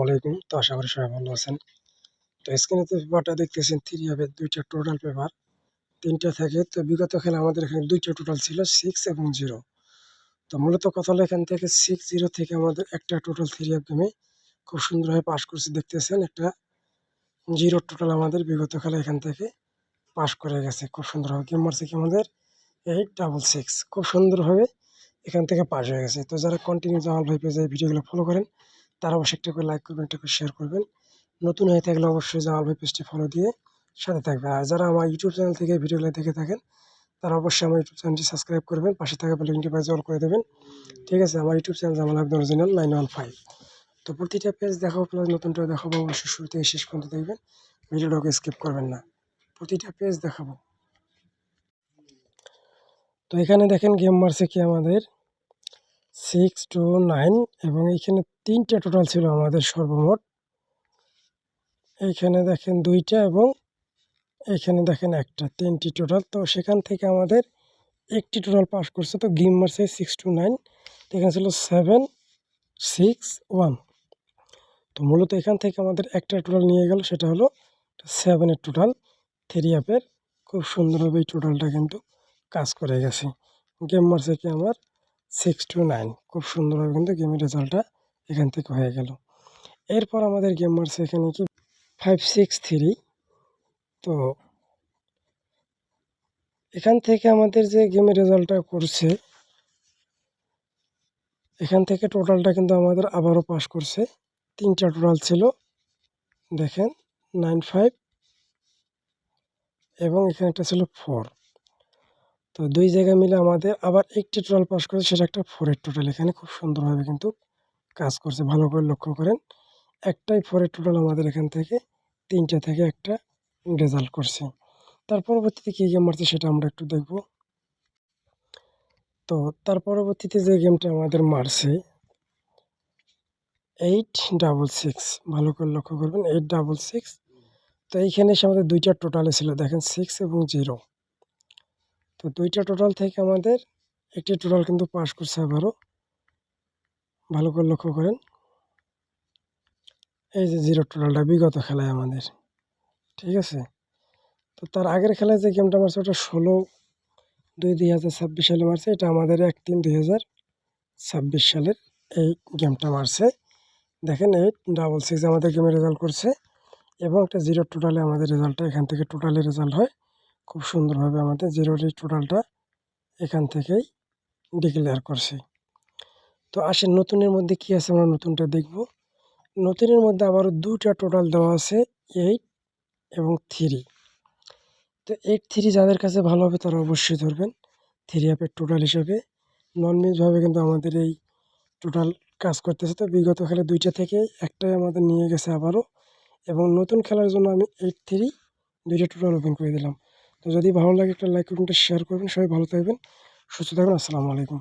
আলাইকুম। তো আশা করি সবাই ভালো আছেন। তো স্ক্রিনে যে পেপারটা দেখতেছেন 3 হবে 2টা টোটাল পেপার 3টা থাকে। তো বিগত খেলা আমাদের এখানে 2টা টোটাল ছিল 6 এবং 0। তো মূলত কথা হলো এখান থেকে 6-0 থেকে আমাদের একটা টোটাল 3 গেমে খুব সুন্দরভাবে পাস করছি দেখতেছেন। একটা 0 টোটাল আমাদের বিগত খেলা এখান থেকে পাস করে গেছে। খুব সুন্দরভাবে গেম মারছে কি আমাদের 8-6 খুব সুন্দরভাবে এখান থেকে পাস হয়ে গেছে। তো যারা কন্টিনিউ জামাল ভাই পেজে ভিডিওগুলো ফলো করেন তারা অবশ্যই একটা করে লাইক করবেন, একটা করে শেয়ার করবেন। নতুন হয়ে থাকলে অবশ্যই জামাল ভাই পেজটি ফলো দিয়ে সাথে থাকবে। আর যারা আমার ইউটিউব চ্যানেল থেকে ভিডিওগুলো দেখে থাকেন তারা অবশ্যই আমার ইউটিউব চ্যানেলটি সাবস্ক্রাইব করবেন, পাশে থাকা বেল আইকনটি বাজিয়ে অল করে দেবেন। ঠিক আছে, আমার YouTube channel Jamal Abdul original 915। তো প্রতিটা পেজ দেখাবো প্লাস নতুনটা দেখাবো, অবশ্যই শুরু থেকে শেষ পর্যন্ত দেখবেন, ভিডিওটাকে স্কিপ করবেন না, প্রতিটা পেজ দেখাবো। তো এখানে দেখেন গেম মারছে কি আমাদের 6-9 এবং এইখানে 3টা টোটাল ছিল আমাদের সর্বমোট। এইখানে দেখেন 2টা এবং এখানে দেখেন একটা, 3টি টোটাল। তো সেখান থেকে আমাদের একটি টোটাল পাস করছে। তো গেম মারছে 6-9, তো এখানে ছিল 7-6-1। তো মূলত এখান থেকে আমাদের একটা টোটাল নিয়ে গেল, সেটা হলো 7-এর টোটাল 3 অ্যাপের। খুব সুন্দরভাবে এই টোটালটা কিন্তু কাজ করে গেছে। গেম মারছে কি আমার 6-9, খুব সুন্দরভাবে কিন্তু গেমের রেজাল্টটা এখান থেকে হয়ে গেল। এরপর আমাদের গেম মারছে এখানে কি 5-6-3। তো এখান থেকে আমাদের যে গেমের রেজাল্টটা করছে, এখান থেকে টোটালটা কিন্তু আমাদের আবারও পাস করছে। 3টা টোটাল ছিল দেখেন 9-5 এবং এখানে একটা ছিল 4। তো 2 জায়গায় মিলে আমাদের আবার একটি টোটাল পাস করেছে, সেটা একটা 4-এর টোটাল। এখানে খুব সুন্দরভাবে কিন্তু কাজ করছে, ভালো করে লক্ষ্য করেন। একটাই 4-এর টোটাল আমাদের এখান থেকে 3টা থেকে একটা রেজাল্ট করছে। তার পরবর্তীতে কী গেম মারছে সেটা আমরা একটু দেখব। তো তার পরবর্তীতে যে গেমটা আমাদের মারছে 8-6, ভালো করে লক্ষ্য করবেন 8-6। তো এইখানে এসে আমাদের 2টা টোটালে ছিল দেখেন 6 এবং 0। তো 2টা টোটাল থেকে আমাদের একটি টোটাল কিন্তু পাস করছে আবারও, ভালো করে লক্ষ্য করেন। এই যে 0 টোটালটা বিগত খেলায় আমাদের, ঠিক আছে। তো তার আগের খেলায় যে গেমটা মারছে ওটা 16-2-2026 সালে মারছে। এটা আমাদের 1-3-2026 সালের এই গেমটা মারছে। দেখেন 8-6 আমাদের গেমের রেজাল্ট করছে এবং একটা 0 টোটালে আমাদের রেজাল্টটা এখান থেকে টোটালি রেজাল্ট হয়। খুব সুন্দরভাবে আমাদের 0-র এই টোটালটা এখান থেকেই ডিক্লেয়ার করছে। তো আসেন নতুনের মধ্যে কী আছে আমরা নতুনটা দেখব। নতুনের মধ্যে আবারও 2টা টোটাল দেওয়া আছে 8 এবং 3। তো 8-3 যাদের কাছে ভালো হবে তারা অবশ্যই ধরবেন 3 অ্যাপের টোটাল হিসেবে। নন মিসভাবে কিন্তু আমাদের এই টোটাল কাজ করতেছে। তো বিগত খেলা 2টা থেকে একটাই আমাদের নিয়ে গেছে আবারও, এবং নতুন খেলার জন্য আমি 8-3 2টা টোটাল ওপেন করে দিলাম। তো যদি ভালো লাগে একটা লাইক করবেন, শেয়ার করবেন। সবাই ভালো থাকবেন, সুস্থ থাকবেন। আসসালামু আলাইকুম।